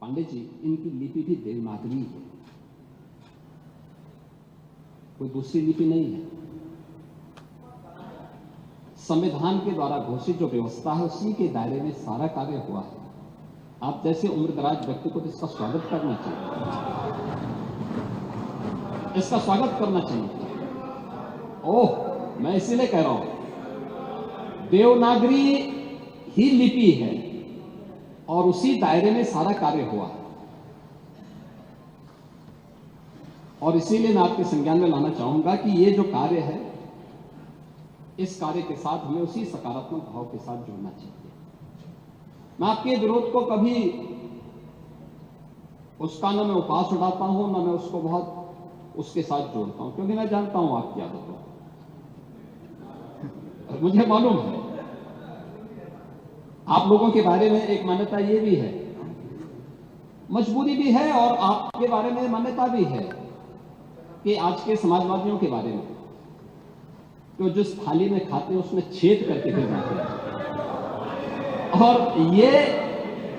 पांडे जी, इनकी लिपि भी देवनागरी है, कोई दूसरी लिपि नहीं है। संविधान के द्वारा घोषित जो व्यवस्था है उसी के दायरे में सारा कार्य हुआ है। आप जैसे उम्रदराज व्यक्ति को तो इसका स्वागत करना चाहिए, इसका स्वागत करना चाहिए। ओह, मैं इसीलिए कह रहा हूं, देवनागरी ही लिपि है और उसी दायरे में सारा कार्य हुआ है। और इसीलिए मैं आपके संज्ञान में लाना चाहूंगा कि ये जो कार्य है, इस कार्य के साथ हमें उसी सकारात्मक भाव के साथ जुड़ना चाहिए। मैं आपके विरोध को कभी उसका न मैं उपास उड़ाता हूं, न मैं उसको बहुत उसके साथ जोड़ता हूं, क्योंकि मैं जानता हूं आपकी आदतों को। मुझे मालूम है आप लोगों के बारे में एक मान्यता ये भी है, मजबूरी भी है, और आपके बारे में मान्यता भी है कि आज के समाजवादियों के बारे में तो जिस थाली में खाते हैं उसमें छेद करके फिर जाते हैं। और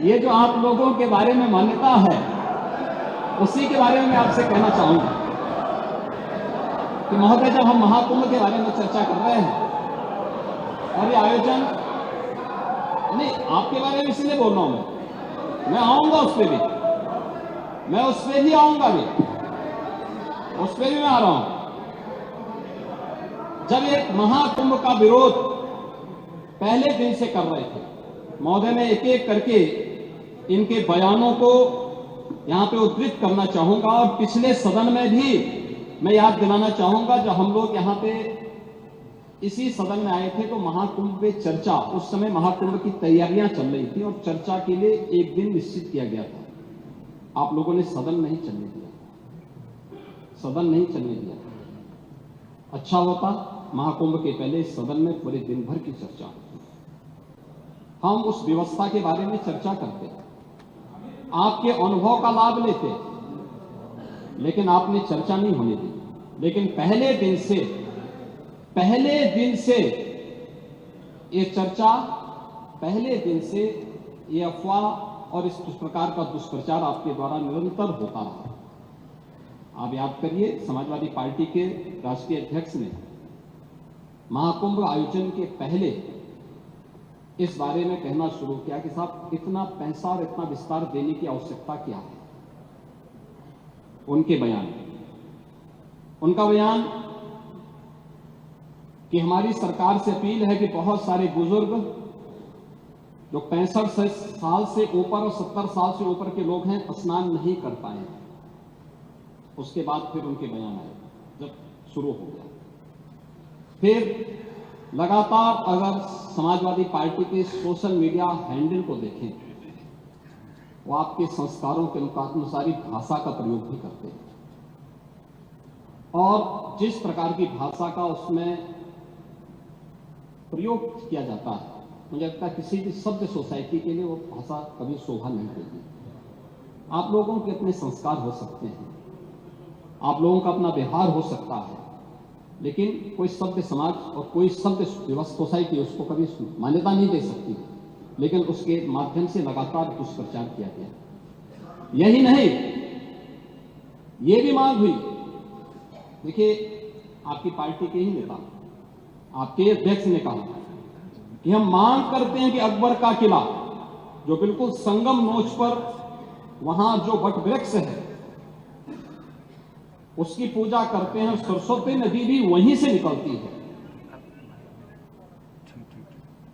ये जो आप लोगों के बारे में मान्यता है, उसी के बारे में मैं आपसे कहना चाहूंगा कि महोदय, जब हम महाकुंभ के बारे में चर्चा कर रहे हैं और ये आयोजन, नहीं आपके बारे में इसलिए बोल रहा हूं, मैं आऊंगा उस पर भी, मैं उस पर भी आऊंगा भी, उस पर भी मैं आ रहा हूं। जब एक महाकुंभ का विरोध पहले दिन से कर रहे थे, महोदय मैं एक एक करके इनके बयानों को यहां पे उद्धृत करना चाहूंगा, और पिछले सदन में भी मैं याद दिलाना चाहूंगा, जब हम लोग यहां पे इसी सदन में आए थे तो महाकुंभ पे चर्चा, उस समय महाकुंभ की तैयारियां चल रही थी और चर्चा के लिए एक दिन निश्चित किया गया था। आप लोगों ने सदन नहीं चलने दिया, सदन नहीं चलने दिया। अच्छा होता महाकुंभ के पहले सदन में पूरे दिन भर की चर्चा होती, हम उस व्यवस्था के बारे में चर्चा करते, आपके अनुभव का लाभ लेते, लेकिन आपने चर्चा नहीं होने दी। लेकिन पहले दिन से ये चर्चा, पहले दिन से ये अफवाह और इस प्रकार का दुष्प्रचार आपके द्वारा निरंतर होता रहा। आप याद करिए, समाजवादी पार्टी के राष्ट्रीय अध्यक्ष ने महाकुंभ आयोजन के पहले इस बारे में कहना शुरू किया कि साहब इतना पैसा और इतना विस्तार देने की आवश्यकता क्या है। उनका बयान कि हमारी सरकार से अपील है कि बहुत सारे बुजुर्ग जो 65 साल से ऊपर और 70 साल से ऊपर के लोग हैं, स्नान नहीं कर पाए। उसके बाद फिर उनके बयान आए, जब शुरू हो गया, फिर लगातार अगर समाजवादी पार्टी के सोशल मीडिया हैंडल को देखें, वो आपके संस्कारों के अनुसार भाषा का प्रयोग भी करते हैं, और जिस प्रकार की भाषा का उसमें प्रयोग किया जाता है, मुझे लगता है किसी भी सभ्य सोसाइटी के लिए वो भाषा कभी शोभा नहीं देगी। आप लोगों के अपने संस्कार हो सकते हैं, आप लोगों का अपना व्यवहार हो सकता है, लेकिन कोई सभ्य समाज और कोई सभ्य सोसाइटी उसको कभी मान्यता नहीं दे सकती। लेकिन उसके माध्यम से लगातार दुष्प्रचार किया गया। यही नहीं, ये भी मांग हुई, देखिए आपकी पार्टी के ही नेता, आपके अध्यक्ष ने कहा कि हम मांग करते हैं कि अकबर का किला, जो बिल्कुल संगम नोच पर वहां जो वट वृक्ष है उसकी पूजा करते हैं, सरस्वती नदी भी वहीं से निकलती है।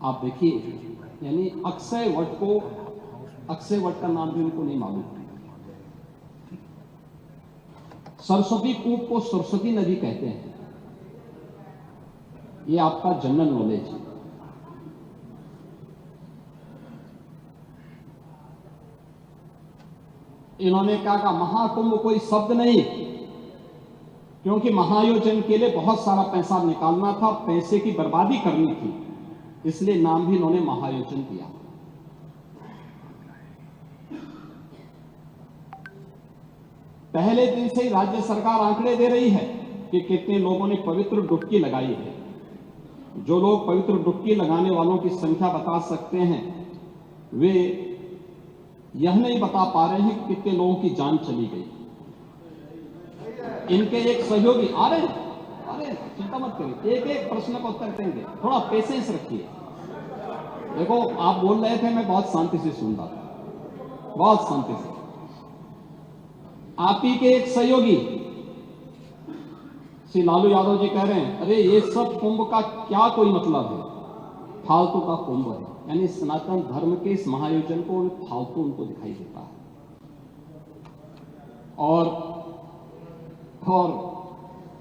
आप देखिए, यानी अक्षय वट का नाम भी उनको नहीं मालूम। सरस्वती कूप को सरस्वती नदी कहते हैं, ये आपका जनरल नॉलेज है। इन्होंने कहा महाकुंभ कोई शब्द नहीं, क्योंकि महाआयोजन के लिए बहुत सारा पैसा निकालना था, पैसे की बर्बादी करनी थी, इसलिए नाम भी इन्होंने महाआयोजन दिया। पहले दिन से ही राज्य सरकार आंकड़े दे रही है कि कितने लोगों ने पवित्र डुबकी लगाई है। जो लोग पवित्र डुबकी लगाने वालों की संख्या बता सकते हैं, वे यह नहीं बता पा रहे हैं कि कितने लोगों की जान चली गई। इनके एक सहयोगी आ रहे हैं, चिंता मत करिए, एक एक प्रश्न का उत्तर देंगे, थोड़ा पेशेंस रखिए। देखो आप बोल रहे थे, मैं बहुत शांति से सुन रहा था, बहुत शांति से। आप ही के एक सहयोगी श्री लालू यादव जी कह रहे हैं, अरे ये सब कुंभ का क्या कोई मतलब है, फालतू का कुंभ है। यानी सनातन धर्म के इस महायोजन को फालतू उनको दिखाई देता है। और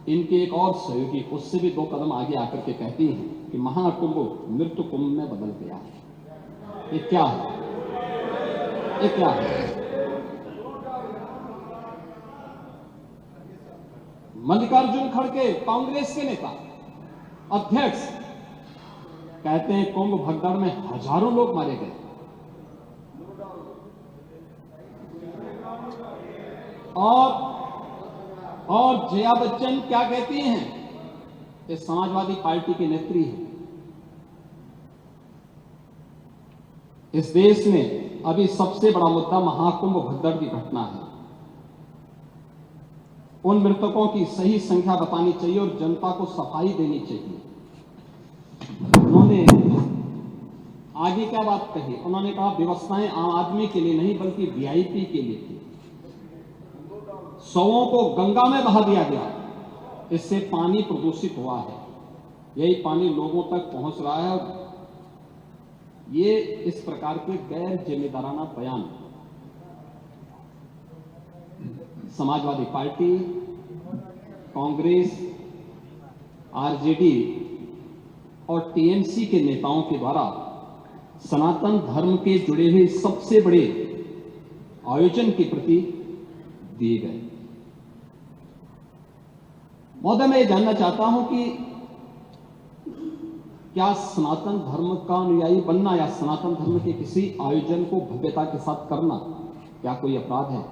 इनके एक और सहयोगी उससे भी 2 कदम आगे आकर के कहती हैं कि महाकुंभ मृत्यु कुंभ में बदल गया है। ये क्या है, ये क्या है? मल्लिकार्जुन खड़गे कांग्रेस के नेता अध्यक्ष कहते हैं कुंभ भगदड़ में हजारों लोग मारे गए। और जया बच्चन क्या कहती हैं? ये समाजवादी पार्टी की नेत्री है। इस देश में अभी सबसे बड़ा मुद्दा महाकुंभ भगदड़ की घटना है। उन मृतकों की सही संख्या बतानी चाहिए और जनता को सफाई देनी चाहिए। उन्होंने आगे क्या बात कही? उन्होंने कहा व्यवस्थाएं आम आदमी के लिए नहीं बल्कि वीआईपी के लिए थी। शवों को गंगा में बहा दिया गया, इससे पानी प्रदूषित हुआ है। यही पानी लोगों तक पहुंच रहा है। और ये इस प्रकार के गैर जिम्मेदाराना बयान समाजवादी पार्टी, कांग्रेस, आरजेडी और टीएमसी के नेताओं के द्वारा सनातन धर्म के जुड़े हुए सबसे बड़े आयोजन के प्रति दिए गए। महोदय, मैं ये जानना चाहता हूं कि क्या सनातन धर्म का अनुयायी बनना या सनातन धर्म के किसी आयोजन को भव्यता के साथ करना क्या कोई अपराध है?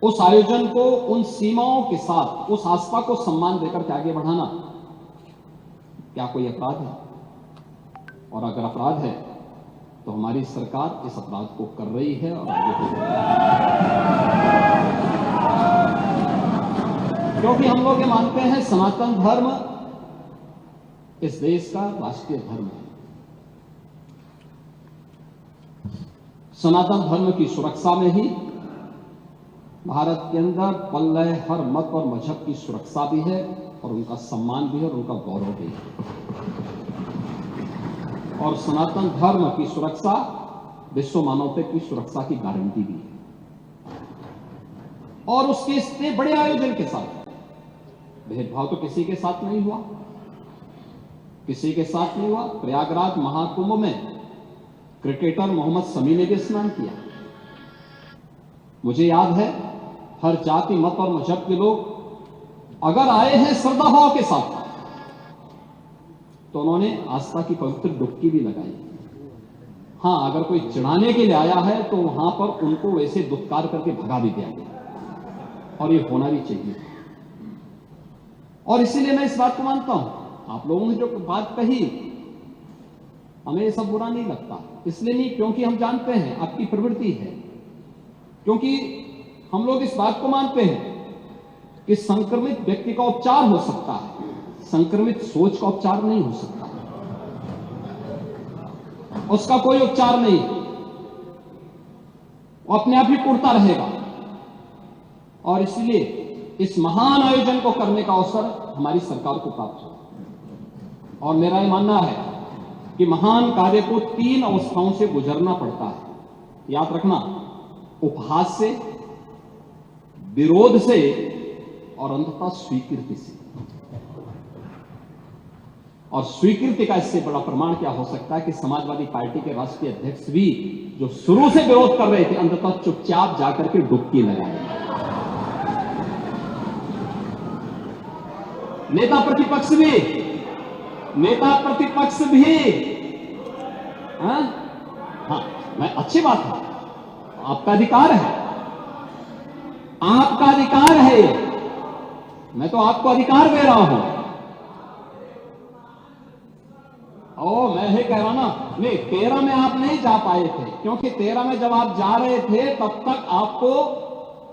उस आयोजन को उन सीमाओं के साथ, उस आस्था को सम्मान देकर के आगे बढ़ाना क्या कोई अपराध है? और अगर अपराध है तो हमारी सरकार इस अपराध को कर रही है और आगे क्योंकि हम लोग ये मानते हैं सनातन धर्म इस देश का राष्ट्रीय धर्म है। सनातन धर्म की सुरक्षा में ही भारत के अंदर पल रहे हर मत और मजहब की सुरक्षा भी है और उनका सम्मान भी है और उनका गौरव भी है। और सनातन धर्म की सुरक्षा विश्व मानवता की सुरक्षा की गारंटी भी है। और उसके इतने बड़े आयोजन के साथ भेदभाव तो किसी के साथ नहीं हुआ, किसी के साथ नहीं हुआ। प्रयागराज महाकुंभ में क्रिकेटर मोहम्मद शमी ने भी स्नान किया। मुझे याद है हर जाति मत और मजहब के लोग अगर आए हैं श्रद्धा भाव के साथ तो उन्होंने आस्था की पवित्र डुबकी भी लगाई। हां, अगर कोई चढ़ाने के लिए आया है तो वहां पर उनको वैसे दुत्कार करके भगा भी दिया गया और ये होना भी चाहिए। और इसीलिए मैं इस बात को मानता हूं, आप लोगों ने जो बात कही हमें ये सब बुरा नहीं लगता। इसलिए नहीं क्योंकि हम जानते हैं आपकी प्रवृत्ति है, क्योंकि हम लोग इस बात को मानते हैं कि संक्रमित व्यक्ति का उपचार हो सकता है, संक्रमित सोच का उपचार नहीं हो सकता। उसका कोई उपचार नहीं, वो अपने आप ही टूटता रहेगा। और इसलिए इस महान आयोजन को करने का अवसर हमारी सरकार को प्राप्त हो। और मेरा यह मानना है कि महान कार्य को 3 अवस्थाओं से गुजरना पड़ता है। याद रखना, उपहास से, विरोध से और अंततः स्वीकृति से। और स्वीकृति का इससे बड़ा प्रमाण क्या हो सकता है कि समाजवादी पार्टी के राष्ट्रीय अध्यक्ष भी जो शुरू से विरोध कर रहे थे अंततः चुपचाप जाकर के डुबकी लगाए। नेता प्रतिपक्ष भी हाँ, मैं अच्छी बात है, आपका अधिकार है, आपका अधिकार है, मैं तो आपको अधिकार दे रहा हूं। ओ मैं ही कह रहा ना, नहीं 13 में आप नहीं जा पाए थे, क्योंकि 13 में जब आप जा रहे थे तब तक आपको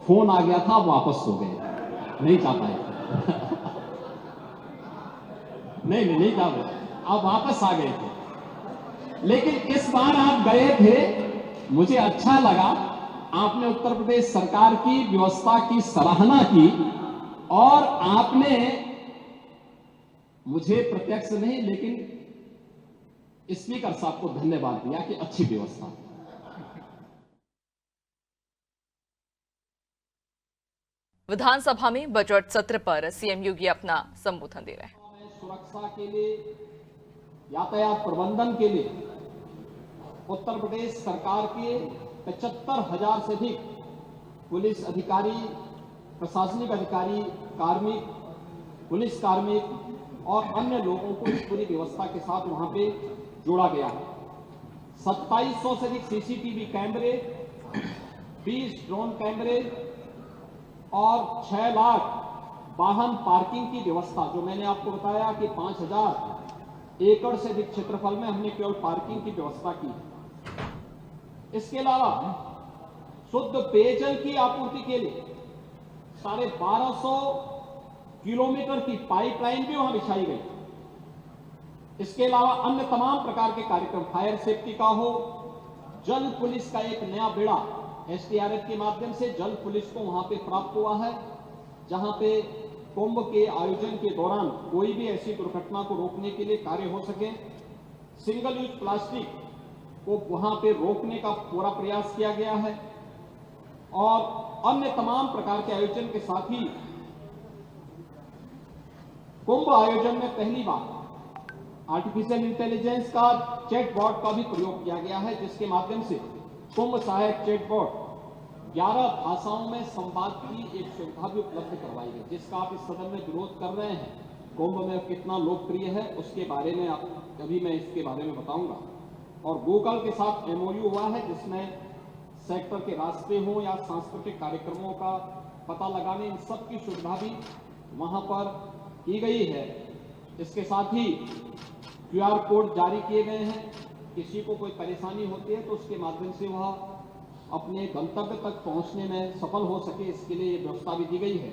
फोन आ गया था, आप वापस सो गए, नहीं जा पाए थे। नहीं जा पाए, आप वापस आ गए थे। लेकिन इस बार आप गए थे, मुझे अच्छा लगा, आपने उत्तर प्रदेश सरकार की व्यवस्था की सराहना की और आपने मुझे प्रत्यक्ष नहीं लेकिन स्पीकर साहब को धन्यवाद दिया कि अच्छी व्यवस्था। विधानसभा में बजट सत्र पर सीएम योगी अपना संबोधन दे रहे हैं। सुरक्षा के लिए, यातायात प्रबंधन के लिए उत्तर प्रदेश सरकार के 75,000 से अधिक पुलिस अधिकारी, प्रशासनिक अधिकारी, कार्मिक, पुलिस कार्मिक और अन्य लोगों को इस पूरी व्यवस्था के साथ वहां पे जोड़ा गया है। 2700 से अधिक सीसीटीवी कैमरे, 20 ड्रोन कैमरे और 6 लाख वाहन पार्किंग की व्यवस्था, जो मैंने आपको बताया कि 5,000 एकड़ से अधिक क्षेत्रफल में हमने केवल पार्किंग की व्यवस्था की। इसके अलावा शुद्ध पेयजल की आपूर्ति के लिए 1250 किलोमीटर की पाइपलाइन भी वहां बिछाई गई। इसके अलावा अन्य तमाम प्रकार के कार्यक्रम, फायर सेफ्टी का हो, जल पुलिस का एक नया बेड़ा एसडीआरएफ के माध्यम से जल पुलिस को वहां पे प्राप्त हुआ है, जहां पे कुंभ के आयोजन के दौरान कोई भी ऐसी दुर्घटना को रोकने के लिए कार्य हो सके। सिंगल यूज प्लास्टिक को वहां पे रोकने का पूरा प्रयास किया गया है और अन्य तमाम प्रकार के आयोजन के साथ ही कुंभ आयोजन में पहली बार आर्टिफिशियल इंटेलिजेंस का चैटबॉट का भी प्रयोग किया गया है, जिसके माध्यम से कुंभ सहायक चैटबॉट 11 भाषाओं में संवाद की एक सुविधा भी उपलब्ध करवाई गई, जिसका आप इस सदन में विरोध कर रहे हैं। कुंभ में कितना लोकप्रिय है उसके बारे में अभी मैं इसके बारे में बताऊंगा। और गूगल के साथ एमओयू हुआ है, जिसमें सेक्टर के रास्ते हों या सांस्कृतिक कार्यक्रमों का पता लगाने, इन सब की सुविधा भी वहां पर की गई है। इसके साथ ही QR कोड जारी किए गए हैं, किसी को कोई परेशानी होती है तो उसके माध्यम से वह अपने गंतव्य तक पहुंचने में सफल हो सके, इसके लिए व्यवस्था भी दी गई है।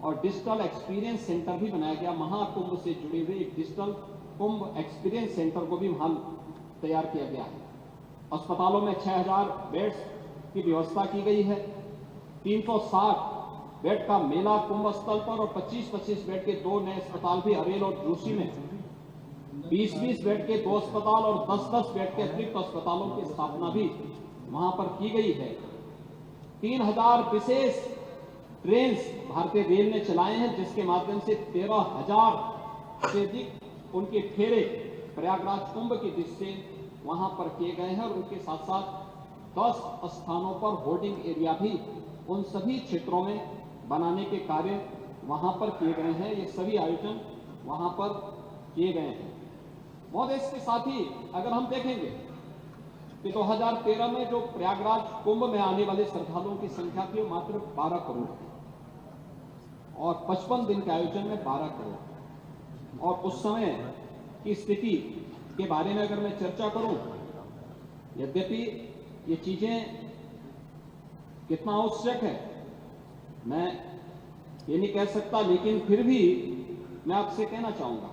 और डिजिटल एक्सपीरियंस सेंटर भी बनाया गया, महाकुंभ से जुड़े हुए एक डिजिटल कुंभ एक्सपीरियंस सेंटर को भी वहां तैयार किया गया है। अस्पतालों में 6,000 बेड्स की व्यवस्था की गई है। 360 बेड का मेला कुंभ स्थल पर और 25-25 बेड के 2 नए अस्पताल भी अरेल और जोशी में, 20-20 बेड के 2 अस्पताल और 10-10 बेड के अतिरिक्त अस्पतालों की स्थापना भी वहां पर की गई है। 3,000 विशेष ट्रेन भारतीय रेल ने चलाए हैं, जिसके माध्यम से 13,000 से अधिक उनके फेरे प्रयागराज कुंभ की दृष्टि से वहां पर किए गए हैं। और उनके साथ साथ 10 स्थानों पर होर्डिंग एरिया भी उन सभी क्षेत्रों में बनाने के कार्य वहां पर किए गए हैं। ये सभी आयोजन वहां पर किए गए हैं। महोदय, इसके साथ ही अगर हम देखेंगे कि 2013 में जो प्रयागराज कुंभ में आने वाले श्रद्धालुओं की संख्या थी मात्र 12 करोड़ और 55 दिन के आयोजन में 12 करोड़। और उस समय की स्थिति के बारे में अगर मैं चर्चा करूं, यद्यपि ये चीजें कितना आवश्यक है मैं ये नहीं कह सकता, लेकिन फिर भी मैं आपसे कहना चाहूंगा